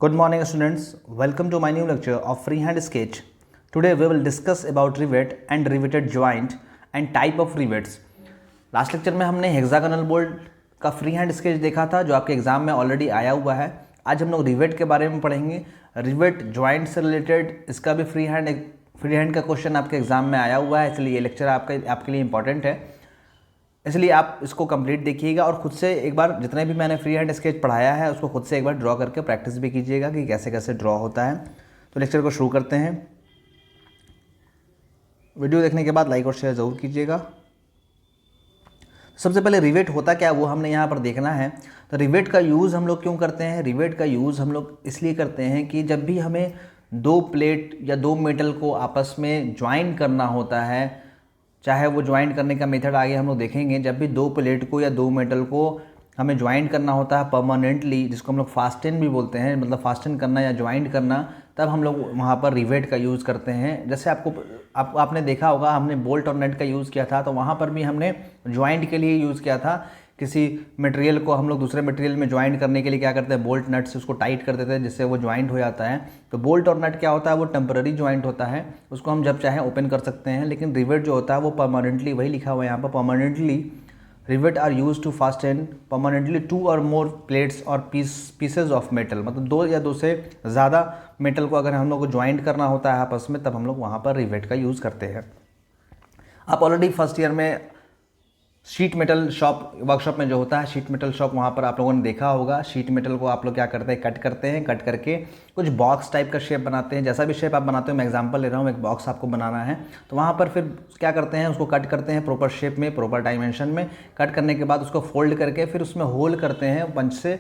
Good morning students, welcome to my new lecture of freehand sketch. Today we will discuss about rivet and riveted joint and type of rivets. Last lecture में हमने hexagonal bolt का free hand sketch देखा था जो आपके exam में already आया हुआ है। आज हम लोग रिवेट के बारे में पढ़ेंगे। रिवेट जॉइंट से रिलेटेड इसका भी फ्री हैंड का क्वेश्चन आपके एग्जाम में आया हुआ है, इसलिए ये लेक्चर आपके लिए इंपॉर्टेंट है। इसलिए आप इसको कंप्लीट देखिएगा और खुद से एक बार जितने भी मैंने फ्री हैंड स्केच पढ़ाया है उसको खुद से एक बार ड्रॉ करके प्रैक्टिस भी कीजिएगा कि कैसे कैसे ड्रॉ होता है। तो लेक्चर को शुरू करते हैं। वीडियो देखने के बाद लाइक और शेयर ज़रूर कीजिएगा। सबसे पहले रिवेट होता क्या वो हमने यहाँ पर देखना है। तो रिवेट का यूज़ हम लोग क्यों करते हैं? रिवेट का यूज़ हम लोग इसलिए करते हैं कि जब भी हमें दो प्लेट या दो मेटल को आपस में ज्वाइन करना होता है, चाहे वो ज्वाइंट करने का मेथड आगे हम लोग देखेंगे। जब भी दो प्लेट को या दो मेटल को हमें ज्वाइंट करना होता है परमानेंटली, जिसको हम लोग फास्टन भी बोलते हैं, मतलब फास्टन करना या ज्वाइंट करना, तब हम लोग वहाँ पर रिवेट का यूज़ करते हैं। जैसे आपने देखा होगा हमने बोल्ट और नट का यूज़ किया था, तो वहाँ पर भी हमने ज्वाइंट के लिए यूज़ किया था। किसी मटेरियल को हम लोग दूसरे मटेरियल में ज्वाइंट करने के लिए क्या करते हैं, बोल्ट नट से उसको टाइट कर देते हैं जिससे वो ज्वाइंट हो जाता है। तो बोल्ट और नट क्या होता है, वो टेम्पररी ज्वाइंट होता है, उसको हम जब चाहें ओपन कर सकते हैं। लेकिन रिवेट जो होता है वो परमानेंटली, वही लिखा हुआ है यहाँ पर, permanently rivet are used to fasten permanently two or more plates or pieces of metal. मतलब दो या दो से ज़्यादा मेटल को अगर हम लोग को ज्वाइंट करना होता है आपस में, तब हम लोग वहाँ पर रिवेट का यूज़ करते हैं। आप ऑलरेडी फर्स्ट ईयर में शीट मेटल शॉप वर्कशॉप में जो होता है शीट मेटल शॉप, वहाँ पर आप लोगों ने देखा होगा। शीट मेटल को आप लोग क्या करते हैं, कट करते हैं, कट करके कुछ बॉक्स टाइप का शेप बनाते हैं। जैसा भी शेप आप बनाते हो, मैं एग्जांपल ले रहा हूँ, एक बॉक्स आपको बनाना है, तो वहाँ पर फिर क्या करते हैं, उसको कट करते हैं प्रॉपर शेप में, प्रॉपर डायमेंशन में। कट करने के बाद उसको फोल्ड करके फिर उसमें होल करते हैं पंच से।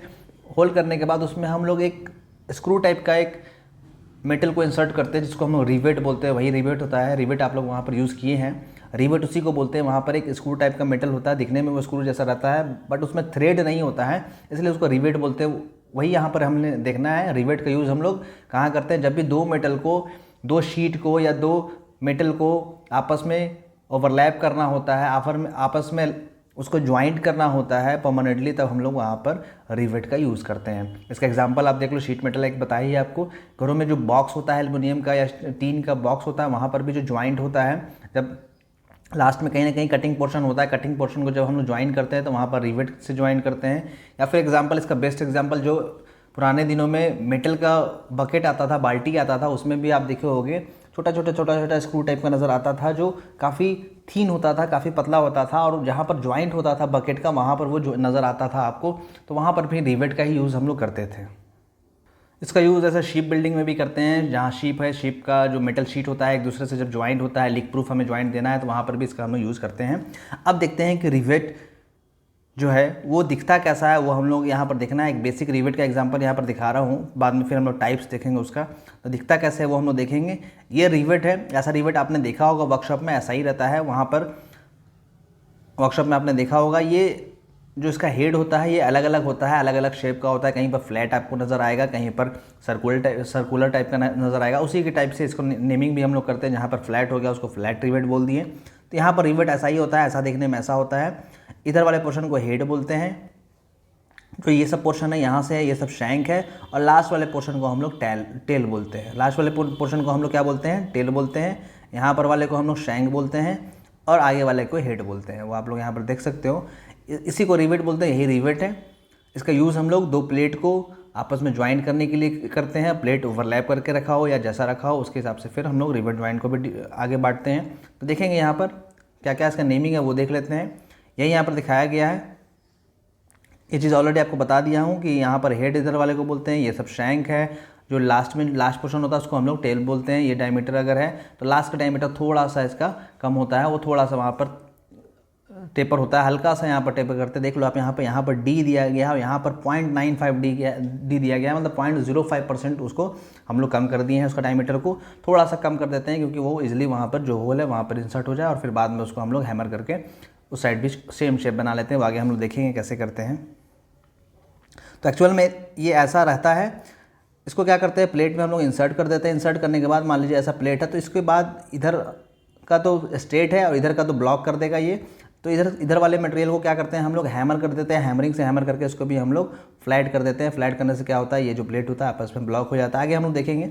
होल करने के बाद उसमें हम लोग एक स्क्रू टाइप का एक मेटल को इंसर्ट करते हैं, जिसको हम लोग रिवेट बोलते हैं। वही रिवेट होता है। रिवेट आप लोग वहाँ पर यूज़ किए हैं, रिवेट उसी को बोलते हैं। वहाँ पर एक स्क्रू टाइप का मेटल होता है, दिखने में वो स्क्रू जैसा रहता है, बट उसमें थ्रेड नहीं होता है, इसलिए उसको रिवेट बोलते हैं। वही यहाँ पर हमने देखना है। रिवेट का यूज़ हम लोग कहाँ करते हैं, जब भी दो मेटल को, दो शीट को या दो मेटल को आपस में ओवरलैप करना होता है, आपस में उसको ज्वाइंट करना होता है परमानेंटली, तब हम लोग वहाँ पर रिवेट का यूज़ करते हैं। इसका एग्जांपल आप देख लो, शीट मेटल एक बताई है आपको। घरों में जो बॉक्स होता है एल्युमिनियम का या टीन का बॉक्स होता है, वहाँ पर भी जो ज्वाइंट होता है, जब लास्ट में कहीं ना कहीं कटिंग पोर्शन होता है, कटिंग पोर्शन को जब हम लोग ज्वाइन करते हैं तो वहाँ पर रिवेट से ज्वाइन करते हैं। या फिर एग्जांपल, इसका बेस्ट एग्जांपल, जो पुराने दिनों में मेटल का बकेट आता था, बाल्टी आता था, उसमें भी आप देखे होंगे छोटा छोटा स्क्रू टाइप का नज़र आता था, जो काफ़ी थीन होता था, काफ़ी पतला होता था, और जहाँ पर ज्वाइंट होता था बकेट का, वहाँ पर वो जो नज़र आता था आपको, तो वहाँ पर भी रिवेट का ही यूज़ हम लोग करते थे। इसका यूज़ ऐसा शीप बिल्डिंग में भी करते हैं, जहाँ शीप है, शीप का जो मेटल शीट होता है एक दूसरे से जब ज्वाइंट होता है, लीक प्रूफ हमें ज्वाइंट देना है, तो वहाँ पर भी इसका हम लोग यूज़ करते हैं। अब देखते हैं कि रिवेट जो है वो दिखता कैसा है, वो हम लोग यहाँ पर देखना है। एक बेसिक रिवेट का एग्जांपल यहाँ पर दिखा रहा हूँ, बाद में फिर हम लोग टाइप्स देखेंगे उसका। तो दिखता कैसे है वो हम लोग देखेंगे। ये रिवेट है, ऐसा रिवेट आपने देखा होगा वर्कशॉप में, ऐसा ही रहता है। वहाँ पर वर्कशॉप में आपने देखा होगा, ये जो इसका हेड होता है ये अलग अलग होता है, अलग अलग शेप का होता है। कहीं पर फ्लैट आपको नज़र आएगा, कहीं पर सर्कुलर टाइप का नज़र आएगा। उसी के टाइप से इसको नेमिंग भी हम लोग करते हैं। जहाँ पर फ्लैट हो गया उसको फ्लैट रिवेट बोल दिए। तो यहाँ पर रिवेट ऐसा ही होता है, ऐसा देखने में ऐसा होता है। इधर वाले पोर्शन को हेड बोलते हैं, तो ये सब पोर्शन है यहाँ से है, ये सब शैंक है, और लास्ट वाले पोर्शन को हम लोग टेल बोलते हैं। लास्ट वाले पोर्शन को हम लोग क्या बोलते हैं, टेल बोलते हैं। यहाँ पर वाले को हम लोग शैंक बोलते हैं, और आगे वाले को हेड बोलते हैं। वो आप लोग यहाँ पर देख सकते हो, इसी को रिवेट बोलते हैं, यही रिवेट है। इसका यूज़ हम लोग दो प्लेट को आपस में ज्वाइन करने के लिए करते हैं। प्लेट ओवरलैप करके रखा हो या जैसा रखा हो, उसके हिसाब से फिर हम लोग रिवेट ज्वाइन को भी आगे बांटते हैं। तो देखेंगे यहाँ पर क्या क्या इसका नेमिंग है वो देख लेते हैं। यही यहाँ पर दिखाया गया है, ये चीज़ ऑलरेडी आपको बता दिया हूँ कि यहाँ पर हेड इधर वाले को बोलते हैं, ये सब शैंक है। जो लास्ट पोर्शन होता है उसको हम लोग टेल बोलते हैं। ये डायमीटर अगर है तो लास्ट का डायमीटर थोड़ा सा इसका कम होता है, वो थोड़ा सा वहाँ पर टेपर होता है, हल्का सा यहाँ पर टेपर करते। देख लो आप यहाँ पर डी दिया गया है, यहाँ पर 0.95 डी दिया गया है, मतलब 0.05% उसको हम लोग कम कर दिए हैं। उसका डायमीटर को थोड़ा सा कम कर देते हैं, क्योंकि वो इजीली वहाँ पर जो होल है वहाँ पर इंसर्ट हो जाए, और फिर बाद में उसको हम लोग हैमर करके उस साइड भी सेम शेप बना लेते हैं। आगे हम लोग देखेंगे कैसे करते हैं। तो एक्चुअल में ये ऐसा रहता है। इसको क्या करते हैं, प्लेट में हम लोग इंसर्ट कर देते हैं। इंसर्ट करने के बाद मान लीजिए ऐसा प्लेट है, तो इसके बाद इधर का तो स्ट्रेट है और इधर का तो ब्लॉक कर देगा ये। तो इधर इधर वाले मटेरियल को क्या करते हैं हम लोग, हैमर कर देते हैं, हैमरिंग से हैमर करके इसको भी हम लोग फ्लैट कर देते हैं। फ्लैट करने से क्या होता है, ये जो प्लेट होता है आपस में ब्लॉक हो जाता है। आगे हम लोग देखेंगे,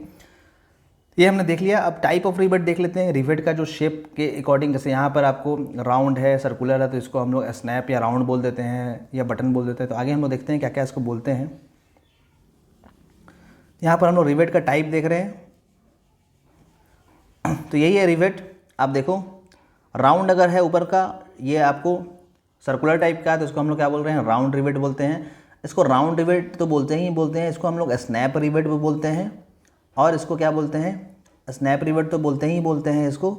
ये हमने देख लिया। अब टाइप ऑफ रिवेट देख लेते हैं। रिवेट का जो शेप के अकॉर्डिंग, जैसे यहाँ पर आपको राउंड है, सर्कुलर है, तो इसको हम लोग स्नैप या राउंड बोल देते हैं या बटन बोल देते हैं। तो आगे हम लोग देखते हैं क्या क्या इसको बोलते हैं। यहाँ पर हम लोग रिवेट का टाइप देख रहे हैं, तो यही है रिवेट। आप देखो, राउंड अगर है ऊपर का, ये आपको सर्कुलर टाइप का है, तो इसको हम लोग क्या बोल रहे हैं, राउंड रिवेट बोलते हैं। इसको राउंड रिवेट तो बोलते ही बोलते हैं, इसको हम लोग स्नैप रिवेट भी बोलते हैं, और इसको क्या बोलते हैं, स्नैप रिवेट तो बोलते ही बोलते हैं इसको,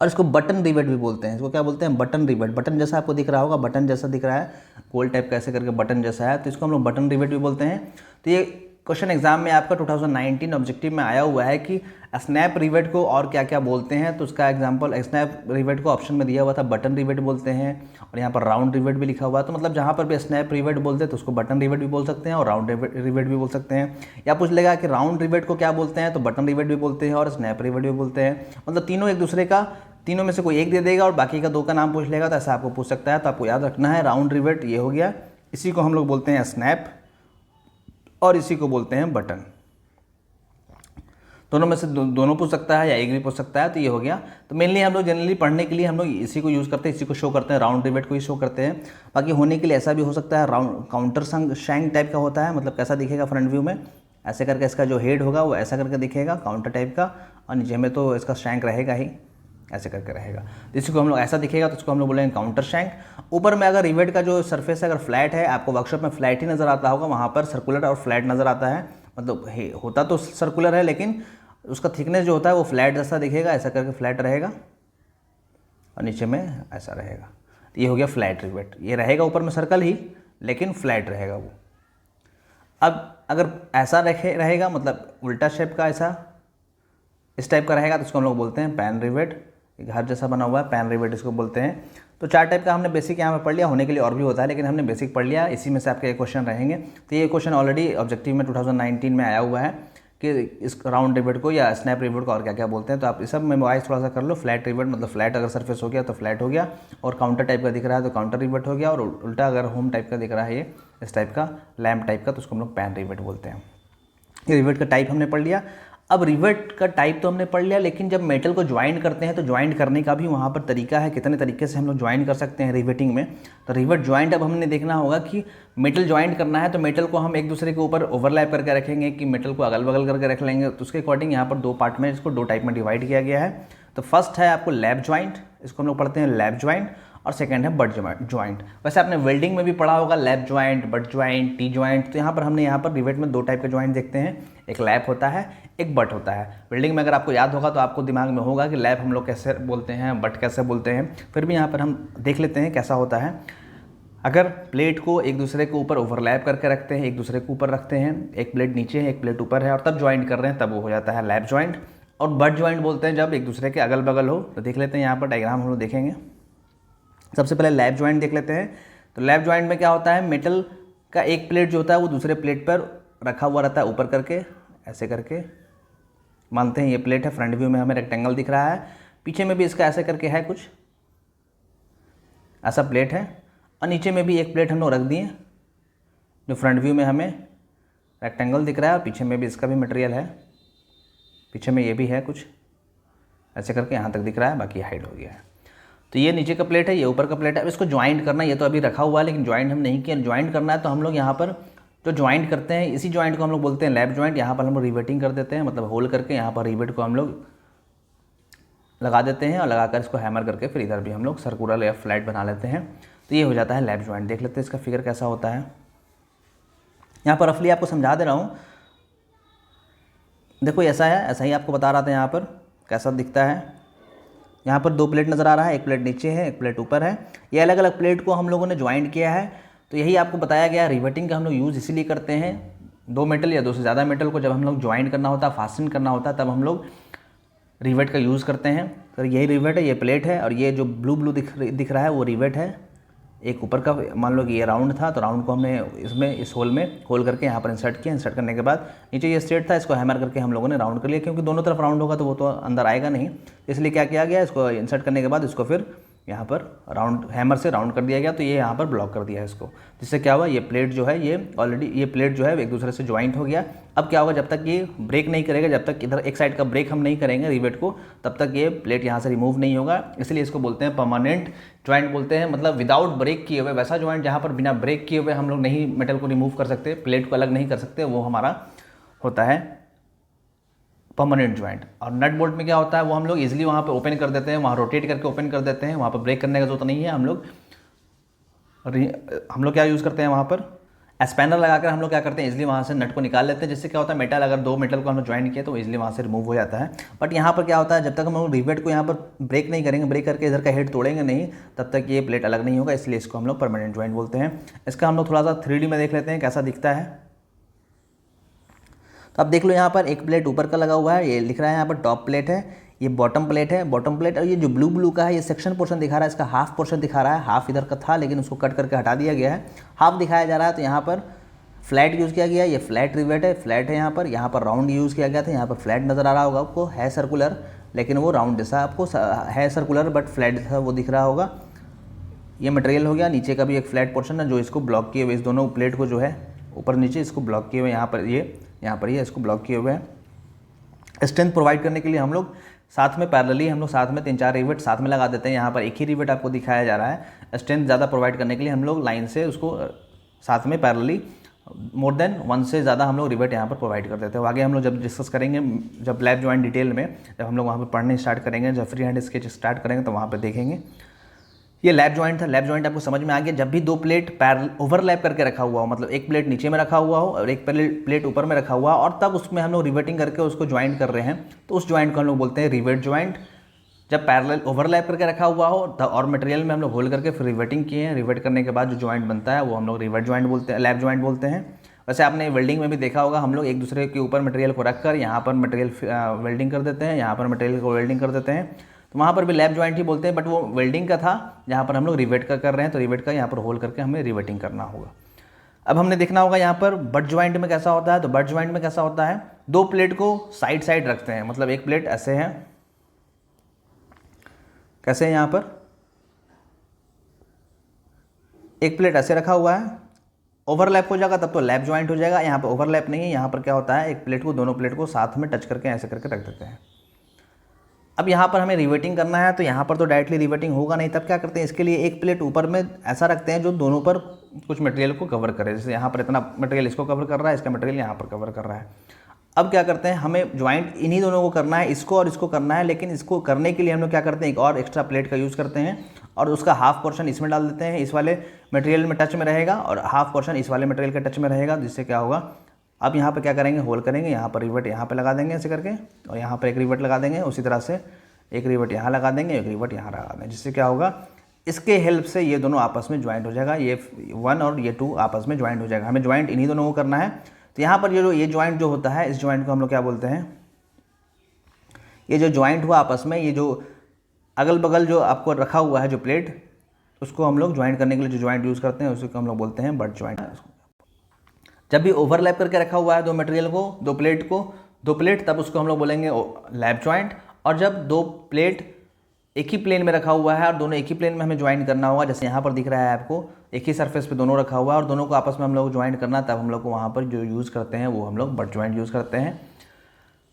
और इसको बटन रिवेट भी बोलते हैं। इसको क्या बोलते हैं, बटन रिवेट। बटन जैसा आपको दिख रहा होगा, बटन जैसा दिख रहा है, गोल टाइप कैसे करके बटन जैसा है, तो इसको हम लोग बटन रिवेट भी बोलते हैं। तो ये क्वेश्चन एग्जाम में आपका 2019 ऑब्जेक्टिव में आया हुआ है कि स्नैप रिवेट को और क्या क्या बोलते हैं। तो उसका एग्जांपल, स्नैप रिवेट को ऑप्शन में दिया हुआ था, बटन रिवेट बोलते हैं, और यहाँ पर राउंड रिवेट भी लिखा हुआ है। तो मतलब जहाँ पर भी स्नैप रिवेट बोलते हैं तो उसको बटन रिवेट भी बोल सकते हैं और राउंड रिवेट भी बोल सकते हैं। या पूछ लेगा कि राउंड रिवेट को क्या बोलते हैं, तो बटन रिवेट भी बोलते हैं और स्नैप रिवेट भी बोलते हैं। मतलब तीनों एक दूसरे का, तीनों में से कोई एक दे देगा और बाकी का दो का नाम पूछ लेगा, तो ऐसा आपको पूछ सकता है। तो आपको याद रखना है, राउंड रिवेट ये हो गया, इसी को हम लोग बोलते हैं स्नैप, और इसी को बोलते हैं बटन। दोनों में से दोनों पूछ सकता है या एक भी पूछ सकता है, तो ये हो गया। तो मेनली हम लोग जनरली पढ़ने के लिए हम लोग इसी को यूज़ करते हैं, इसी को शो करते हैं, राउंड रिवेट को ही शो करते हैं। बाकी होने के लिए ऐसा भी हो सकता है, राउंड काउंटर शैंक टाइप का होता है, मतलब कैसा दिखेगा फ्रंट व्यू में, ऐसे करके इसका जो हेड होगा वो ऐसा करके दिखेगा काउंटर टाइप का, और नीचे में तो इसका शैंक रहेगा ही, ऐसे करके रहेगा। तो इसी को हम लोग ऐसा दिखेगा, तो इसको हम लोग बोलेंगे काउंटर शैंक। ऊपर में अगर रिवेट का जो सरफेस है अगर फ्लैट है, आपको वर्कशॉप में फ्लैट ही नज़र आता होगा, वहाँ पर सर्कुलर और फ्लैट नज़र आता है। मतलब होता तो सर्कुलर है, लेकिन उसका थिकनेस जो होता है वो फ्लैट जैसा दिखेगा, ऐसा करके फ्लैट रहेगा, और नीचे में ऐसा रहेगा। तो ये हो गया फ्लैट रिवेट। ये रहेगा ऊपर में सर्कल ही, लेकिन फ्लैट रहेगा वो। अब अगर ऐसा रहेगा, मतलब उल्टा शेप का, ऐसा इस टाइप का रहेगा, तो इसको हम लोग बोलते हैं पैन रिवेट। घर जैसा बना हुआ है, पैन रिवेट इसको बोलते हैं। तो 4 टाइप का हमने बेसिक यहाँ पे पढ़ लिया, होने के लिए और भी होता है, लेकिन हमने बेसिक पढ़ लिया। इसी में से आपके क्वेश्चन रहेंगे। तो ये क्वेश्चन ऑलरेडी ऑब्जेक्टिव में 2019 में आया हुआ है कि इस राउंड रिवेट को या स्नैप रिवेट को और क्या क्या बोलते हैं। तो आप इस सब मेमोराइज थोड़ा सा कर लो। फ्लैट रिवेट मतलब फ्लैट अगर सरफेस हो गया तो फ्लैट हो गया, और काउंटर टाइप का दिख रहा है तो काउंटर रिवेट हो गया, और उल्टा अगर होम टाइप का दिख रहा है, ये इस टाइप का लैम्प टाइप का, तो उसको हम लोग पैन रिवेट बोलते हैं। ये रिवेट का टाइप हमने पढ़ लिया। अब रिवेट का टाइप तो हमने पढ़ लिया, लेकिन जब मेटल को ज्वाइन करते हैं तो ज्वाइंट करने का भी वहाँ पर तरीका है, कितने तरीके से हम लोग ज्वाइन कर सकते हैं रिवेटिंग में। तो रिवेट ज्वाइंट अब हमने देखना होगा कि मेटल ज्वाइंट करना है तो मेटल को हम एक दूसरे के ऊपर ओवरलैप करके रखेंगे कि मेटल को अगल बगल करके रख लेंगे। तो उसके अकॉर्डिंग यहाँ पर 2 पार्ट में इसको 2 टाइप में डिवाइड किया गया है। तो फर्स्ट है आपको लैप ज्वाइंट, इसको हम लोग पढ़ते हैं लैप ज्वाइंट, और सेकंड है बट ज्वाइंट। वैसे आपने वेल्डिंग में भी पढ़ा होगा lap joint, but joint, T joint. तो यहाँ पर हमने यहाँ पर रिवेट में 2 टाइप के ज्वाइंट देखते हैं, एक लैप होता है, एक बट होता है। वेल्डिंग में अगर आपको याद होगा तो आपको दिमाग में होगा कि लैप हम लोग कैसे बोलते हैं, बट कैसे बोलते हैं। फिर भी यहाँ पर हम देख लेते हैं कैसा होता है। अगर प्लेट को एक दूसरे के ऊपर ओवरलैप करके रखते हैं, एक दूसरे के ऊपर रखते हैं, एक प्लेट नीचे है एक प्लेट ऊपर है, और तब ज्वाइंट कर रहे हैं, तब वो हो जाता है लैप ज्वाइंट। और बट ज्वाइंट बोलते हैं जब एक दूसरे के अगल बगल हो। तो देख लेते हैं, यहाँ पर डायग्राम हम लोग देखेंगे। सबसे पहले लैप ज्वाइंट देख लेते हैं। तो लैप ज्वाइंट में क्या होता है, मेटल का एक प्लेट जो होता है वो दूसरे प्लेट पर रखा हुआ रहता है, ऊपर करके ऐसे करके। मानते हैं ये प्लेट है, फ्रंट व्यू में हमें रेक्टेंगल दिख रहा है, पीछे में भी इसका ऐसे करके है, कुछ ऐसा प्लेट है, और नीचे में भी एक प्लेट हम लोग रख दिए जो फ्रंट व्यू में हमें रेक्टेंगल दिख रहा है, और पीछे में भी इसका भी मटेरियल है, पीछे में ये भी है कुछ ऐसे करके, यहाँ तक दिख रहा है, बाकी हाइड हो गया है। तो ये नीचे का प्लेट है, ये ऊपर का प्लेट है। अब इसको ज्वाइंट करना, ये तो अभी रखा हुआ है लेकिन ज्वाइंट हम नहीं किया। ज्वाइंट करना है तो हम लोग यहाँ पर जो ज्वाइंट करते हैं, इसी ज्वाइंट को हम लोग बोलते हैं लैप ज्वाइंट। यहाँ पर हम लोग रिवेटिंग कर देते हैं, मतलब होल करके यहाँ पर रिवेट को हम लोग लगा देते हैं, और लगाकर इसको हैमर करके फिर इधर भी हम लोग सर्कुलर या फ्लैट बना लेते हैं। तो ये हो जाता है लैप ज्वाइंट। देख लेते हैं इसका फिगर कैसा होता है। यहाँ पर रफली आपको समझा दे रहा हूँ। देखो ऐसा है, ऐसा ही आपको बता रहा था यहाँ पर कैसा दिखता है। यहाँ पर 2 प्लेट नज़र आ रहा है, एक प्लेट नीचे है, एक प्लेट ऊपर है। ये अलग अलग प्लेट को हम लोगों ने ज्वाइंट किया है। तो यही आपको बताया गया, रिवेटिंग का हम लोग यूज़ इसीलिए करते हैं। 2 मेटल या 2 से ज़्यादा मेटल को जब हम लोग ज्वाइंट करना होता है, फास्टन करना होता है, तब हम लोग रिवेट का यूज़ करते हैं। तो यही रिवेट है, ये प्लेट है, और ये जो ब्लू दिख रहा है वो रिवेट है। एक ऊपर का, मान लो कि ये राउंड था, तो राउंड को हमने इसमें इस होल में होल करके यहाँ पर इंसर्ट किया। इंसर्ट करने के बाद नीचे ये स्ट्रेट था, इसको हैमर करके हम लोगों ने राउंड कर लिया, क्योंकि दोनों तरफ राउंड होगा तो वो तो अंदर आएगा नहीं। इसलिए क्या किया गया, इसको इंसर्ट करने के बाद इसको फिर यहाँ पर राउंड हैमर से राउंड कर दिया गया, तो ये यहाँ पर ब्लॉक कर दिया है इसको, जिससे क्या हुआ, ये प्लेट जो है ये ऑलरेडी ये प्लेट जो है एक दूसरे से ज्वाइंट हो गया। अब क्या होगा, जब तक ये ब्रेक नहीं करेगा, जब तक इधर एक साइड का ब्रेक हम नहीं करेंगे रिवेट को, तब तक ये प्लेट यहाँ से रिमूव नहीं होगा। इसलिए इसको बोलते हैं परमानेंट ज्वाइंट बोलते हैं, मतलब विदाउट ब्रेक किए हुए। वैसा ज्वाइंट जहाँ पर बिना ब्रेक किए हुए हम लोग नहीं मेटल को रिमूव कर सकते, प्लेट को अलग नहीं कर सकते, वो हमारा होता है परमानेंट ज्वाइंट। और नट बोल्ट में क्या होता है, वो हम लोग इजीली वहाँ पे ओपन कर देते हैं, वहाँ रोटेट करके ओपन कर देते हैं, वहाँ पर ब्रेक करने का जरूरत नहीं है। हम लोग क्या यूज़ करते हैं, वहाँ पर स्पैनर लगाकर हम लोग क्या करते हैं, इजीली वहाँ से नट को निकाल लेते हैं, जिससे क्या होता है मेटल, अगर दो मेटल को हम लोग ज्वाइन किए तो इजीली वहाँ से रिमूव हो जाता है। बट यहाँ पर क्या होता है, जब तक हम लोग रिवेट को यहाँ पर ब्रेक नहीं करेंगे, ब्रेक करके इधर का हेड तोड़ेंगे नहीं, तब तक ये प्लेट अलग नहीं होगा, इसलिए इसको हम लोग परमानेंट ज्वाइंट बोलते हैं। इसका हम लोग थोड़ा सा 3D में देख लेते हैं कैसा दिखता है। तो अब देख लो, यहाँ पर एक प्लेट ऊपर का लगा हुआ है, ये लिख रहा है यहाँ पर टॉप प्लेट है, ये बॉटम प्लेट है, बॉटम प्लेट। और ये जो ब्लू ब्लू का है, ये सेक्शन पोर्शन दिखा रहा है, इसका हाफ पोर्शन दिखा रहा है, हाफ इधर का था लेकिन उसको कट करके हटा दिया गया है, हाफ दिखाया जा रहा है। तो यहाँ पर फ्लैट यूज़ किया गया, ये फ्लैट रिवेट है, फ्लैट है यहाँ पर राउंड यूज़ किया गया था, यहाँ पर फ्लैट नज़र आ रहा होगा आपको, है सर्कुलर लेकिन वो राउंड जैसा आपको है, सर्कुलर बट फ्लैट जैसा वो दिख रहा होगा। ये मटेरियल हो गया, नीचे का भी एक फ्लैट पोर्शन है जो इसको ब्लॉक किए हुए, इस दोनों प्लेट को जो है ऊपर नीचे इसको ब्लॉक किए हुए, यहाँ पर ये इसको ब्लॉक किए हुए हैं। स्ट्रेंथ प्रोवाइड करने के लिए हम लोग साथ में पैरेलली हम लोग साथ में 3-4 रिवेट साथ में लगा देते हैं। यहाँ पर एक ही रिवेट आपको दिखाया जा रहा है। स्ट्रेंथ ज़्यादा प्रोवाइड करने के लिए हम लोग लाइन से उसको साथ में पैरेलली मोर देन 1 से ज़्यादा हम लोग रिवेट यहाँ पर प्रोवाइड कर देते हैं। आगे हम लोग जब डिस्कस करेंगे, जब लैप ज्वाइंट डिटेल में जब हम लोग वहाँ पर पढ़ने स्टार्ट करेंगे, जब फ्री हैंड स्केच स्टार्ट करेंगे तो वहाँ पर देखेंगे। ये लैप ज्वाइंट था, लैप ज्वाइंट आपको समझ में आ गया। जब भी दो प्लेट पैरेलल ओवरलैप करके रखा हुआ हो, मतलब एक प्लेट नीचे में रखा हुआ हो और एक प्लेट ऊपर में रखा हुआ हो, और तब उसमें हम लोग रिवेटिंग करके उसको ज्वाइंट कर रहे हैं, तो उस ज्वाइंट को हम लोग बोलते हैं रिवेट ज्वाइंट। जब पैरेलल ओवरलैप करके रखा हुआ हो और मटेरियल में हम लोग होल करके फिर रिवेटिंग किए हैं, रिवेट करने के बाद जो ज्वाइंट बनता है वो हम लोग रिवेट ज्वाइंट बोलते हैं, लैप ज्वाइंट बोलते हैं। वैसे आपने वेल्डिंग में भी देखा होगा, हम लोग एक दूसरे के ऊपर मटेरियल को रखकर यहाँ पर मटेरियल वेल्डिंग कर देते हैं, यहाँ पर मटेरियल को वेल्डिंग कर देते हैं, तो वहाँ पर भी लैप ज्वाइंट ही बोलते हैं। बट वो वेल्डिंग का था, जहाँ पर हम लोग रिवेट का कर रहे हैं, तो रिवेट का यहाँ पर होल करके हमें रिवेटिंग करना होगा। अब हमने देखना होगा यहाँ पर बट ज्वाइंट में कैसा होता है। तो बट ज्वाइंट में कैसा होता है, दो प्लेट को साइड साइड रखते हैं, मतलब एक प्लेट ऐसे है, कैसे है, यहाँ पर एक प्लेट ऐसे रखा हुआ है, ओवरलैप हो जाएगा तब तो लैप ज्वाइंट हो जाएगा। यहाँ पर ओवरलैप नहीं है, यहाँ पर क्या होता है, एक प्लेट को दोनों प्लेट को साथ में टच करके ऐसे करके रख देते हैं। अब यहाँ पर हमें रिवेटिंग करना है, तो यहाँ पर तो डायरेक्टली रिवेटिंग होगा नहीं, तब क्या करते हैं, इसके लिए एक प्लेट ऊपर में ऐसा रखते हैं जो दोनों पर कुछ मटेरियल को कवर करे। जैसे यहाँ पर इतना मटेरियल इसको कवर कर रहा है, इसका मटेरियल यहाँ पर कवर कर रहा है। अब क्या करते हैं, हमें ज्वाइंट इन्हीं दोनों को करना है, इसको और इसको करना है, लेकिन इसको करने के लिए हम लोग क्या करते हैं, एक और एक्स्ट्रा प्लेट का यूज़ करते हैं और उसका हाफ पोर्शन इसमें डाल देते हैं, इस वाले मटेरियल में टच में रहेगा और हाफ पोर्शन इस वाले मटेरियल के टच में रहेगा, जिससे क्या होगा, अब यहाँ पर क्या करेंगे, होल करेंगे, यहाँ पर रिवेट यहाँ पर लगा देंगे ऐसे करके, और यहाँ पर एक रिवेट लगा देंगे, उसी तरह से एक रिवेट यहाँ लगा देंगे, एक रिवेट यहाँ लगा देंगे, जिससे क्या होगा, इसके हेल्प से ये दोनों आपस में ज्वाइंट हो जाएगा, ये 1 और ये 2 आपस में ज्वाइंट हो जाएगा। हमें ज्वाइंट इन्हीं दोनों को करना है। तो यहाँ पर ये ज्वाइंट जो होता है, इस ज्वाइंट को हम लोग क्या बोलते हैं, ये जो ज्वाइंट हुआ आपस में, ये जो अगल बगल जो आपको रखा हुआ है जो प्लेट, उसको हम लोग ज्वाइंट करने के लिए जो ज्वाइंट यूज़ करते हैं उसको हम लोग बोलते हैं बट ज्वाइंट। जब भी ओवरलैप करके रखा हुआ है दो मटेरियल को, दो प्लेट, तब उसको हम लोग बोलेंगे लैप ज्वाइंट। और जब दो प्लेट एक ही प्लेन में रखा हुआ है और दोनों एक ही प्लेन में हमें ज्वाइन करना होगा, जैसे यहाँ पर दिख रहा है आपको, एक ही सरफेस पे दोनों रखा हुआ है और दोनों को आपस में हम लोग ज्वाइन करना, तब हम लोग को वहाँ पर जो यूज़ करते हैं वो हम लोग बट ज्वाइंट यूज़ करते हैं।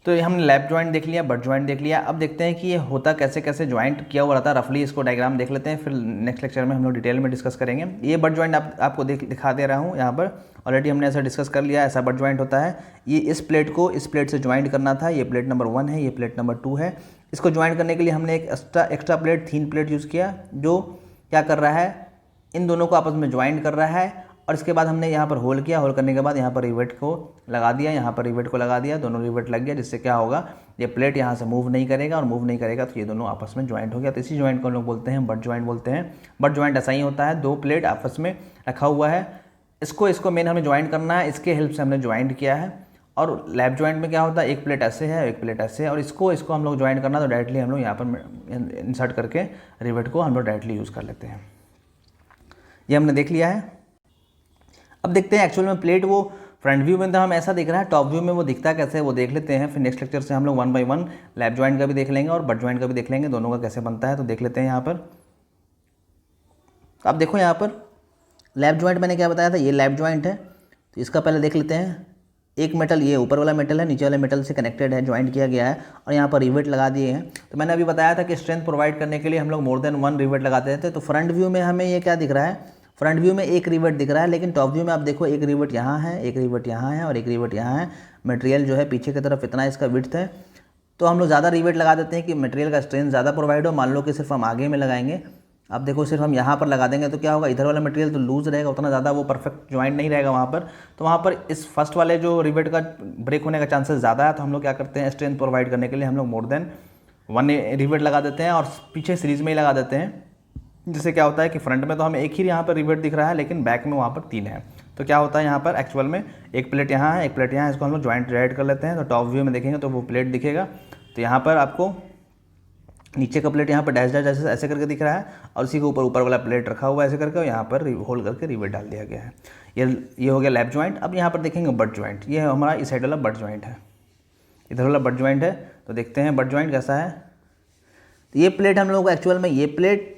तो ये हमने लैप ज्वाइंट देख लिया, बट ज्वाइंट देख लिया। अब देखते हैं कि ये होता कैसे कैसे ज्वाइंट किया हुआ रहता है, रफली इसको डायग्राम देख लेते हैं, फिर नेक्स्ट लेक्चर में हम लोग डिटेल में डिस्कस करेंगे। ये बट ज्वाइंट आपको दिखा दे रहा हूँ, यहाँ पर ऑलरेडी हमने ऐसा डिस्कस कर लिया, ऐसा बट ज्वाइंट होता है। ये इस प्लेट को इस प्लेट से ज्वाइंट करना था, ये प्लेट नंबर 1 है, ये प्लेट नंबर 2 है। इसको ज्वाइंट करने के लिए हमने एक extra plate, thin plate use किया, जो क्या कर रहा है, इन दोनों को आपस में ज्वाइंट कर रहा है। और इसके बाद हमने यहाँ पर होल किया, होल करने के बाद यहाँ पर रिवेट को लगा दिया, यहाँ पर रिवेट को लगा दिया, दोनों रिवेट लग गया, जिससे क्या होगा, ये प्लेट यहाँ से मूव नहीं करेगा, और मूव नहीं करेगा तो ये दोनों आपस में ज्वाइंट हो गया। तो इसी ज्वाइंट को हम लोग बोलते हैं बट ज्वाइंट बोलते हैं। बट ज्वाइंट ऐसा ही होता है, दो प्लेट आपस में रखा हुआ है, इसको मेन हमें ज्वाइंट करना है, इसके हेल्प से हमने ज्वाइंट किया है। और लैप ज्वाइंट में क्या होता है, एक प्लेट ऐसे है, एक प्लेट ऐसे है, और इसको हम लोग ज्वाइंट करना, तो डायरेक्टली हम लोग यहाँ पर इंसर्ट करके रिवेट को हम लोग डायरेक्टली यूज़ कर लेते हैं। ये हमने देख लिया है। अब देखते हैं एक्चुअल में प्लेट वो फ्रंट व्यू में तो हम ऐसा दिख रहा है, टॉप व्यू में वो दिखता है कैसे, वो देख लेते हैं। फिर नेक्स्ट लेक्चर से हम लोग 1 बाय 1 लैप ज्वाइंट का भी देख लेंगे और बट ज्वाइंट का भी देख लेंगे, दोनों का कैसे बनता है, तो देख लेते हैं यहाँ पर। तो आप देखो यहाँ पर लैप जॉइंट मैंने क्या बताया था, ये लैप जॉइंट है। तो इसका पहले देख लेते हैं। एक मेटल, ये ऊपर वाला मेटल है, नीचे वाले मेटल से कनेक्टेड है, ज्वाइंट किया गया है और यहाँ पर रिवेट लगा दिए हैं। तो मैंने अभी बताया था कि स्ट्रेंथ प्रोवाइड करने के लिए हम लोग मोर देन वन रिवेट लगाते थे। तो फ्रंट व्यू में हमें ये क्या दिख रहा है, फ्रंट व्यू में एक रिवेट दिख रहा है, लेकिन टॉप व्यू में आप देखो एक रिवेट यहाँ है, एक रिवेट यहाँ है और एक रिवेट यहाँ है। मटेरियल जो है पीछे की तरफ इतना इसका विड्थ है। तो हम लोग ज़्यादा रिवेट लगा देते हैं कि मटेरियल का स्ट्रेंथ ज़्यादा प्रोवाइड हो। मान लो कि सिर्फ हम आगे में लगाएंगे, अब देखो सिर्फ हम यहाँ पर लगा देंगे तो क्या होगा, इधर वाला मटेरियल तो लूज रहेगा, उतना ज़्यादा वो परफेक्ट ज्वाइंट नहीं रहेगा वहाँ पर। तो वहाँ पर इस फर्स्ट वाले जो रिवेट का ब्रेक होने का चांसेस ज़्यादा है। तो हम लोग क्या करते हैं, स्ट्रेंथ प्रोवाइड करने के लिए हम लोग मोर देन वन रिवेट लगा देते हैं और पीछे सीरीज़ में ही लगा देते हैं। जिससे क्या होता है कि फ्रंट में तो हमें एक ही यहाँ पर रिवेट दिख रहा है, लेकिन बैक में वहाँ पर 3 है। तो क्या होता है यहाँ पर एक्चुअल में एक प्लेट यहाँ है, एक प्लेट यहाँ है, इसको हम लोग ज्वाइंट ऐड कर लेते हैं। तो टॉप व्यू में देखेंगे तो वो प्लेट दिखेगा। तो यहाँ पर आपको नीचे का प्लेट यहाँ पर डैश डैश ऐसे करके दिख रहा है और उसी के ऊपर वाला प्लेट रखा हुआ है ऐसे करके, और यहाँ पर होल करके रिवेट डाल दिया गया है। ये हो गया लैप ज्वाइंट। अब यहाँ पर देखेंगे बट ज्वाइंट, ये हमारा इस साइड वाला बट ज्वाइंट है, इधर वाला बट ज्वाइंट है। तो देखते हैं बट ज्वाइंट कैसा है। तो ये प्लेट हम लोगों को एक्चुअल में ये प्लेट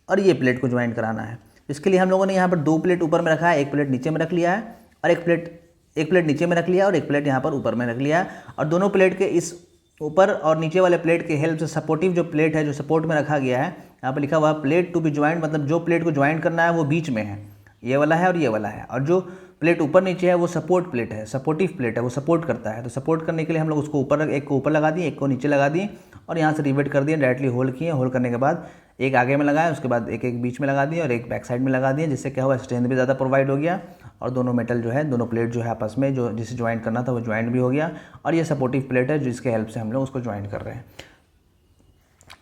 और ये प्लेट को ज्वाइंट कराना है। इसके लिए हम लोगों ने यहाँ पर 2 प्लेट ऊपर में रखा है, एक प्लेट नीचे में रख लिया है और एक प्लेट नीचे में रख लिया और एक प्लेट यहाँ पर ऊपर में रख लिया है। और दोनों प्लेट के इस ऊपर और नीचे वाले प्लेट के हेल्प से सपोर्टिव जो प्लेट है जो सपोर्ट में रखा गया है, यहाँ पर लिखा हुआ है प्लेट टू बी ज्वाइंट, मतलब जो प्लेट को ज्वाइंट करना है वो बीच में है, ये वाला है और ये वाला है। और जो प्लेट ऊपर नीचे है वो सपोर्ट प्लेट है, सपोर्टिव प्लेट है, वो सपोर्ट करता है। तो सपोर्ट करने के लिए हम लोग उसको ऊपर, एक को ऊपर लगा दिए, एक को नीचे लगा दिए और यहाँ से रिवेट कर दिए, डायरेक्टली होल्ड किए। होल्ड करने के बाद एक आगे में लगाया, उसके बाद एक बीच में लगा दिए और एक बैक साइड में लगा दिए। जिससे क्या हुआ, स्ट्रेंथ भी ज़्यादा प्रोवाइड हो गया और दोनों मेटल जो है, दोनों प्लेट जो है आपस में जो जिसे ज्वाइंट करना था वो ज्वाइंट भी हो गया। और ये सपोर्टिव प्लेट है जिसके हेल्प से हम लोग उसको ज्वाइंट कर रहे हैं।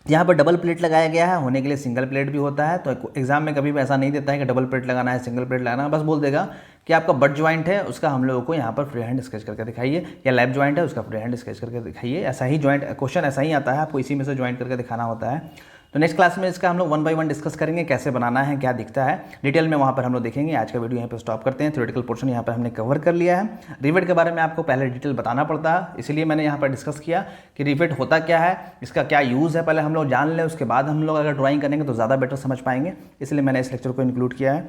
यहाँ पर डबल प्लेट लगाया गया है, होने के लिए सिंगल प्लेट भी होता है। तो एग्जाम में कभी भी ऐसा नहीं देता है कि डबल प्लेट लगाना है, सिंगल प्लेट लगाना है, बस बोल देगा कि आपका बट ज्वाइंट है उसका हम लोगों को यहाँ पर फ्री हैंड स्केच करके दिखाइए, या लैप ज्वाइंट है उसका फ्री हैंड स्केच करके दिखाइए। ऐसा ही ज्वाइंट क्वेश्चन ऐसा ही आता है, आपको इसी में से ज्वाइंट करके दिखाना होता है। तो नेक्स्ट क्लास में इसका हम लोग 1 बाय 1 डिस्कस करेंगे, कैसे बनाना है, क्या दिखता है डिटेल में वहाँ पर हम लोग देखेंगे। आज का वीडियो यहाँ पे स्टॉप करते हैं। थ्योरेटिकल पोर्शन यहाँ पर हमने कवर कर लिया है। रिवेट के बारे में आपको पहले डिटेल बताना पड़ता है, इसीलिए मैंने यहाँ पर डिस्कस किया कि रिवेट होता क्या है, इसका क्या यूज़ है, पहले हम लोग जान लें, उसके बाद हम लोग अगर ड्राइंग करेंगे तो ज़्यादा बेटर समझ पाएंगे। इसलिए मैंने इस लेक्चर को इंक्लूड किया है।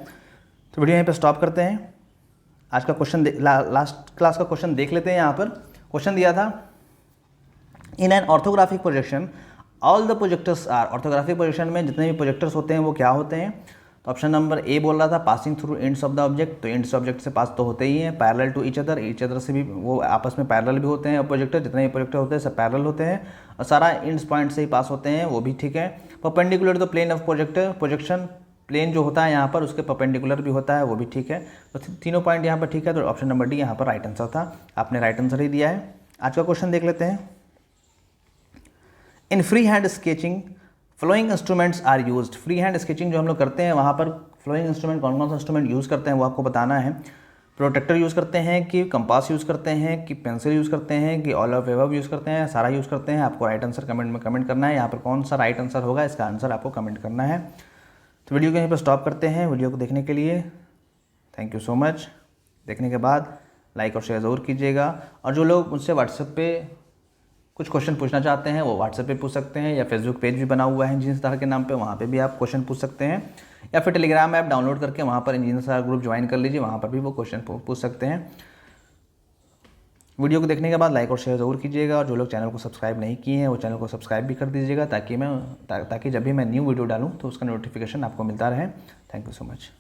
तो वीडियो यहाँ पर स्टॉप करते हैं। आज का क्वेश्चन लास्ट क्लास का क्वेश्चन देख लेते हैं। यहाँ पर क्वेश्चन दिया था, in an orthographic projection all the projectors are, orthographic projection में जितने भी प्रोजेक्टर्स होते हैं वो क्या होते हैं। तो ऑप्शन नंबर ए बोल रहा था passing through ends of the object. तो एंड्स ऑब्जेक्ट से पास तो होते ही हैं, पैरेलल टू ईच अदर से भी वो आपस में पैरेलल भी होते हैं। और प्रोजेक्टर, जितने भी प्रोजेक्टर होते हैं सब पैरेलल होते हैं और सारा एंड्स पॉइंट से ही पास होते हैं, वो भी ठीक है। Perpendicular to the plane of projector, projection plane जो होता है यहाँ पर उसके परपेंडिकुलर भी होता है, वो भी ठीक है। तो तीनों पॉइंट यहाँ पर ठीक है। तो ऑप्शन नंबर डी यहाँ पर राइट आंसर था, आपने राइट आंसर ही दिया है। आज का क्वेश्चन देख लेते हैं। In free hand sketching flowing instruments are used. Free hand sketching जो हम लोग करते हैं वहाँ पर फ्लोइंग इंस्ट्रूमेंट कौन कौन सा इंस्ट्रूमेंट यूज़ करते हैं वो आपको बताना है। प्रोटेक्टर यूज़ करते हैं कि कंपास यूज़ करते हैं कि पेंसिल यूज़ करते हैं कि ऑल ऑफ एबव यूज़ करते हैं, सारा यूज़ करते हैं। आपको राइट आंसर कमेंट में कमेंट करना है। यहाँ पर कौन सा राइट आंसर होगा इसका आंसर आपको कमेंट करना है। तो वीडियो को यहीं पर स्टॉप करते हैं। वीडियो को देखने के लिए थैंक यू सो मच। देखने के बाद लाइक और शेयर ज़रूर कीजिएगा। और जो लोग मुझसे व्हाट्सएप पे कुछ क्वेश्चन पूछना चाहते हैं वो व्हाट्सएप पे पूछ सकते हैं, या फेसबुक पेज भी बना हुआ है इंजीनियर सर के नाम पे, वहाँ पे भी आप क्वेश्चन पूछ सकते हैं। या फिर टेलीग्राम ऐप डाउनलोड करके वहाँ पर इंजीनियर सर ग्रुप ज्वाइन कर लीजिए, वहाँ पर भी वो क्वेश्चन पूछ सकते हैं। वीडियो को देखने के बाद लाइक और शेयर ज़रूर कीजिएगा। और जो लोग चैनल को सब्सक्राइब नहीं किए हैं वो चैनल को सब्सक्राइब भी कर दीजिएगा, ताकि जब भी मैं न्यू वीडियो डालूँ तो उसका नोटिफिकेशन आपको मिलता रहे। Thank you so much.